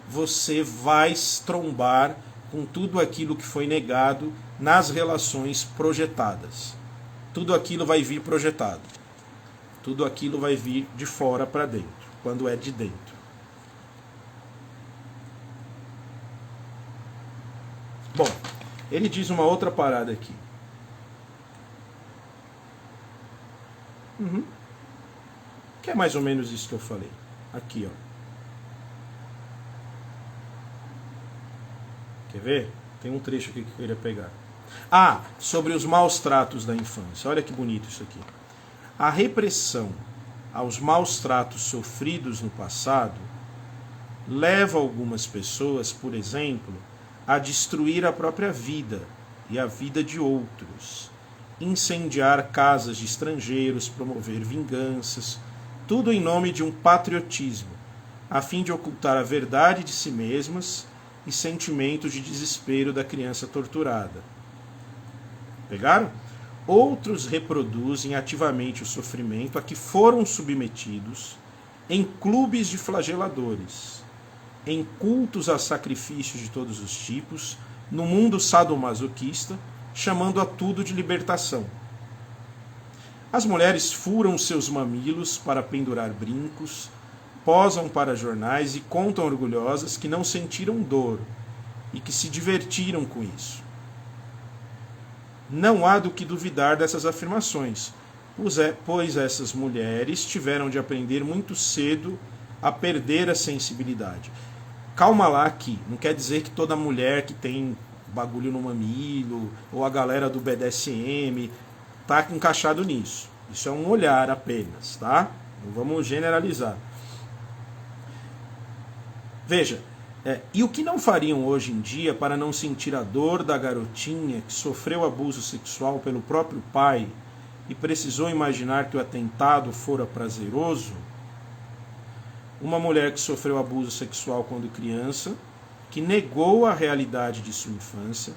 você vai trombar com tudo aquilo que foi negado nas relações projetadas. Tudo aquilo vai vir projetado. Tudo aquilo vai vir de fora para dentro, quando é de dentro. Bom, ele diz uma outra parada aqui. Que é mais ou menos isso que eu falei. Aqui, ó. Quer ver? Tem um trecho aqui que eu queria pegar. Sobre os maus tratos da infância. Olha que bonito isso aqui. A repressão aos maus tratos sofridos no passado leva algumas pessoas, por exemplo, a destruir a própria vida e a vida de outros, incendiar casas de estrangeiros, promover vinganças, tudo em nome de um patriotismo, a fim de ocultar a verdade de si mesmas e sentimentos de desespero da criança torturada. Pegaram? Outros reproduzem ativamente o sofrimento a que foram submetidos em clubes de flageladores, em cultos a sacrifícios de todos os tipos, no mundo sadomasoquista, chamando a tudo de libertação. As mulheres furam seus mamilos para pendurar brincos, posam para jornais e contam orgulhosas que não sentiram dor e que se divertiram com isso. Não há do que duvidar dessas afirmações, pois essas mulheres tiveram de aprender muito cedo a perder a sensibilidade. Calma lá aqui, não quer dizer que toda mulher que tem bagulho no mamilo, ou a galera do BDSM, tá encaixado nisso. Isso é um olhar apenas, tá? Não vamos generalizar. Veja, e o que não fariam hoje em dia para não sentir a dor da garotinha que sofreu abuso sexual pelo próprio pai e precisou imaginar que o atentado fora prazeroso? Uma mulher que sofreu abuso sexual quando criança, que negou a realidade de sua infância,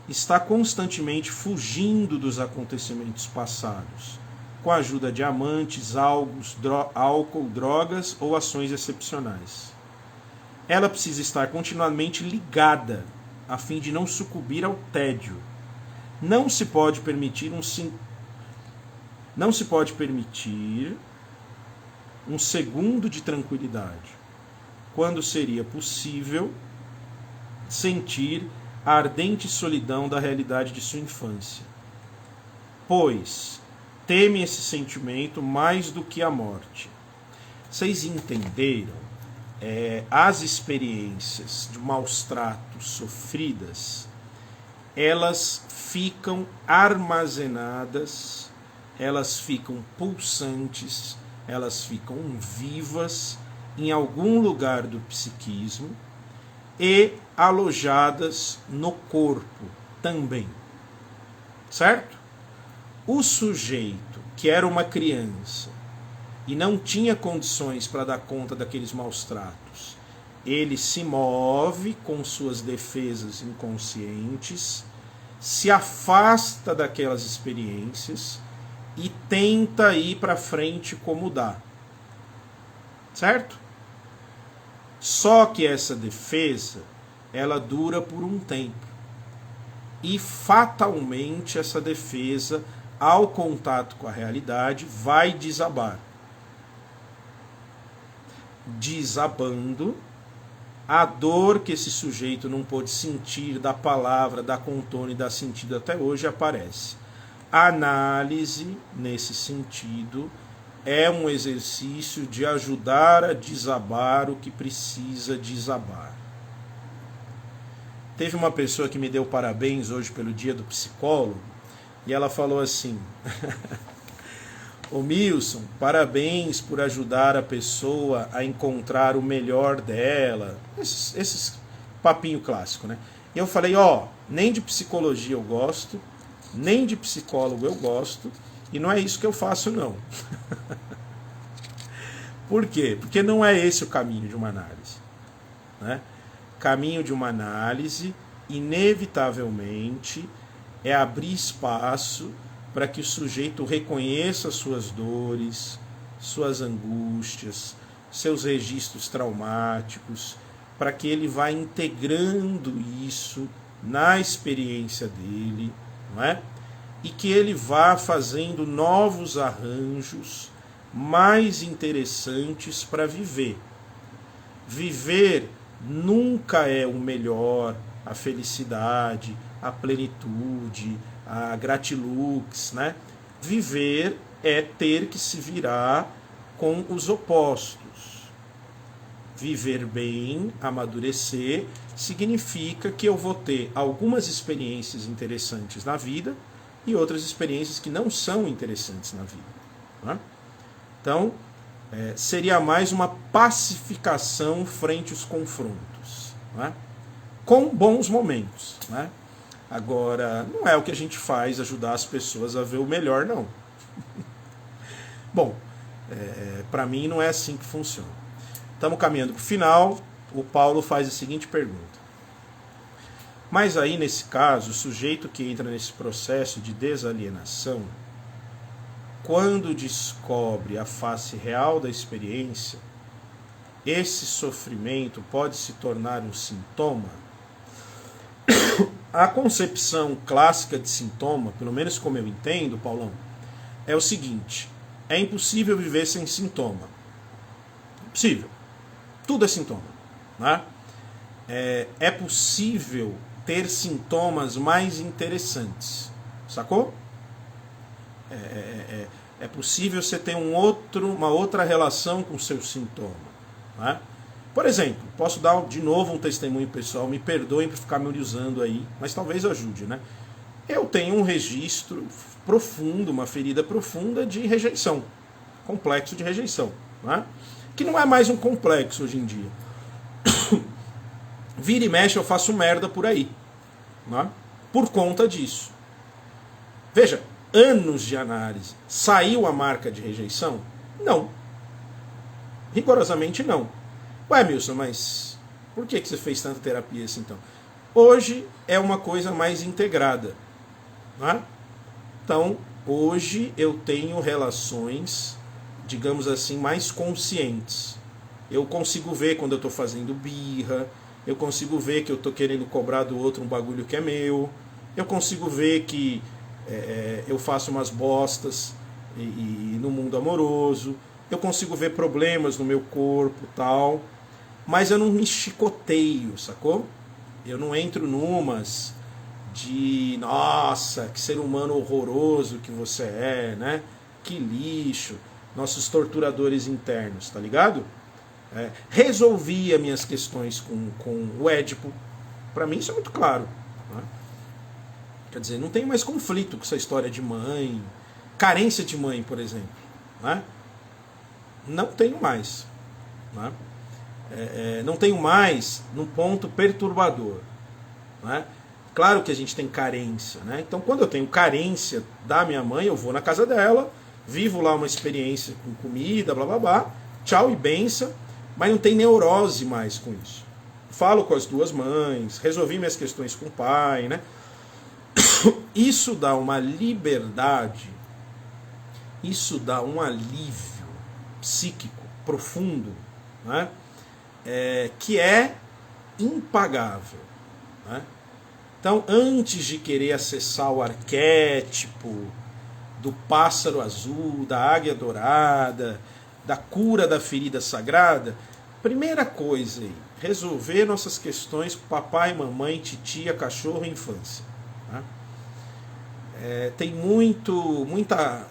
está constantemente fugindo dos acontecimentos passados, com a ajuda de amantes, álcool, drogas ou ações excepcionais. Ela precisa estar continuamente ligada, a fim de não sucumbir ao tédio. Não se pode permitir um segundo de tranquilidade, quando seria possível sentir a ardente solidão da realidade de sua infância, pois teme esse sentimento mais do que a morte. Vocês entenderam? As experiências de maus tratos sofridas, elas ficam armazenadas, elas ficam pulsantes, elas ficam vivas em algum lugar do psiquismo e alojadas no corpo também. Certo? O sujeito que era uma criança e não tinha condições para dar conta daqueles maus tratos, ele se move com suas defesas inconscientes, se afasta daquelas experiências e tenta ir para frente como dá. Certo? Só que essa defesa, ela dura por um tempo. E fatalmente essa defesa, ao contato com a realidade, vai desabar. Desabando, a dor que esse sujeito não pôde sentir da palavra, da contorno e dar sentido até hoje aparece. A análise, nesse sentido, é um exercício de ajudar a desabar o que precisa desabar. Teve uma pessoa que me deu parabéns hoje pelo dia do psicólogo, e ela falou assim: ô Milson, parabéns por ajudar a pessoa a encontrar o melhor dela. Esses papinho clássico, né? E eu falei, nem de psicologia eu gosto, nem de psicólogo eu gosto, e não é isso que eu faço, não. Por quê? Porque não é esse o caminho de uma análise, né? Caminho de uma análise, inevitavelmente, é abrir espaço para que o sujeito reconheça suas dores, suas angústias, seus registros traumáticos, para que ele vá integrando isso na experiência dele, não é? E que ele vá fazendo novos arranjos mais interessantes para viver. Viver nunca é o melhor, a felicidade, a plenitude, a gratilux, né? Viver é ter que se virar com os opostos. Viver bem, amadurecer, significa que eu vou ter algumas experiências interessantes na vida e outras experiências que não são interessantes na vida, né? Então, seria mais uma pacificação frente aos confrontos, né? Com bons momentos, né? Agora, não é o que a gente faz, ajudar as pessoas a ver o melhor, não. Bom, para mim não é assim que funciona. Estamos caminhando para o final. O Paulo faz a seguinte pergunta: mas aí, nesse caso, o sujeito que entra nesse processo de desalienação, quando descobre a face real da experiência, esse sofrimento pode se tornar um sintoma? A concepção clássica de sintoma, pelo menos como eu entendo, Paulão, é o seguinte: é impossível viver sem sintoma. Impossível. Tudo é sintoma, né? É possível ter sintomas mais interessantes, sacou? É possível você ter uma outra relação com o seu sintoma, né? Por exemplo, posso dar de novo um testemunho pessoal, me perdoem por ficar me usando aí, mas talvez ajude, né? Eu tenho um registro profundo, uma ferida profunda de rejeição, complexo de rejeição, né? Que não é mais um complexo hoje em dia. Vira e mexe eu faço merda por aí, né? Por conta disso. Veja, anos de análise, saiu a marca de rejeição? Não. Rigorosamente não. Ué, Milson, mas por que você fez tanta terapia assim então? Hoje é uma coisa mais integrada, né? Então, hoje eu tenho relações, digamos assim, mais conscientes. Eu consigo ver quando eu estou fazendo birra, eu consigo ver que eu estou querendo cobrar do outro um bagulho que é meu, eu consigo ver que eu faço umas bostas e no mundo amoroso, eu consigo ver problemas no meu corpo e tal, mas eu não me chicoteio, sacou? Eu não entro numas de, nossa, que ser humano horroroso que você é, né? Que lixo, nossos torturadores internos, tá ligado? Resolvi as minhas questões com o Édipo, pra mim isso é muito claro, né? Quer dizer, não tem mais conflito com essa história de mãe, carência de mãe, por exemplo, né? Não tenho mais, né? Não tenho mais no ponto perturbador, né? Claro que a gente tem carência, né? Então quando eu tenho carência da minha mãe, eu vou na casa dela, vivo lá uma experiência com comida, blá blá blá, tchau e benção, mas não tem neurose mais com isso. Falo com as duas mães, resolvi minhas questões com o pai, né? Isso dá uma liberdade isso dá um alívio psíquico profundo, né? Que é impagável, né? Então, antes de querer acessar o arquétipo do pássaro azul, da águia dourada, da cura da ferida sagrada, primeira coisa aí, resolver nossas questões com papai, mamãe, titia, cachorro e infância, né? Tem muita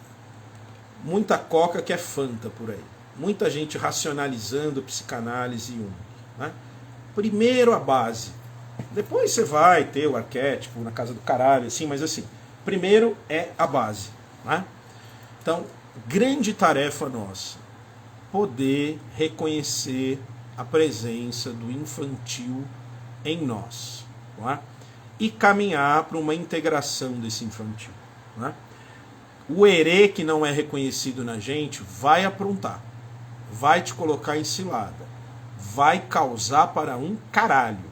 coca que é Fanta por aí. Muita gente racionalizando psicanálise e Jung, né? Primeiro a base. Depois você vai ter o arquétipo na casa do caralho, assim, mas assim, primeiro é a base, né? Então, grande tarefa nossa, poder reconhecer a presença do infantil em nós, não é? E caminhar para uma integração desse infantil, né? O herê que não é reconhecido na gente vai aprontar, vai te colocar em cilada, vai causar para um caralho.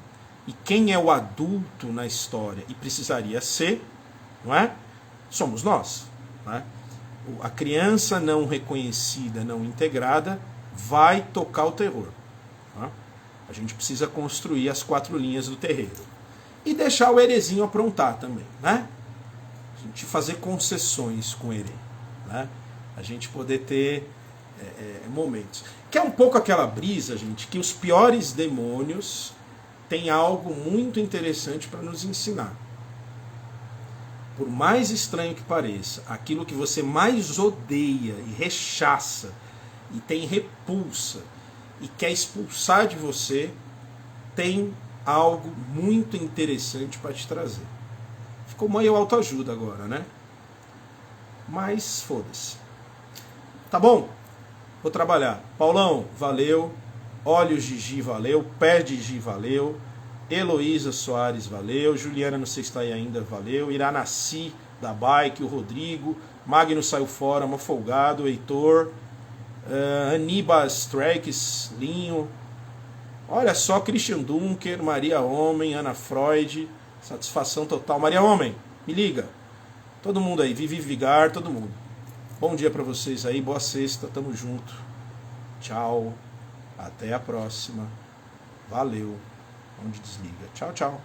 E quem é o adulto na história e precisaria ser, não é? Somos nós, não é? A criança não reconhecida, não integrada, vai tocar o terror, não é? A gente precisa construir as 4 linhas do terreiro. E deixar o herezinho aprontar também, né? A gente fazer concessões com o herê, né? A gente poder ter momentos. Que é um pouco aquela brisa, gente, que os piores demônios têm algo muito interessante para nos ensinar. Por mais estranho que pareça, aquilo que você mais odeia e rechaça e tem repulsa e quer expulsar de você, tem algo muito interessante para te trazer. Ficou meio autoajuda agora, né? Mas foda-se. Tá bom? Vou trabalhar. Paulão, valeu. Olhos Gigi, valeu. Pé de Gigi, valeu. Heloísa Soares, valeu. Juliana, não sei se está aí ainda, valeu. Iranaci, da Bike. O Rodrigo. Magno saiu fora, Folgado. Heitor. Aníbal Strikes, Linho. Olha só, Christian Dunker, Maria Homem, Ana Freud. Satisfação total. Maria Homem, me liga. Todo mundo aí, Vivi Vigar, todo mundo. Bom dia para vocês aí, boa sexta, tamo junto. Tchau, até a próxima. Valeu. Onde desliga. Tchau, tchau.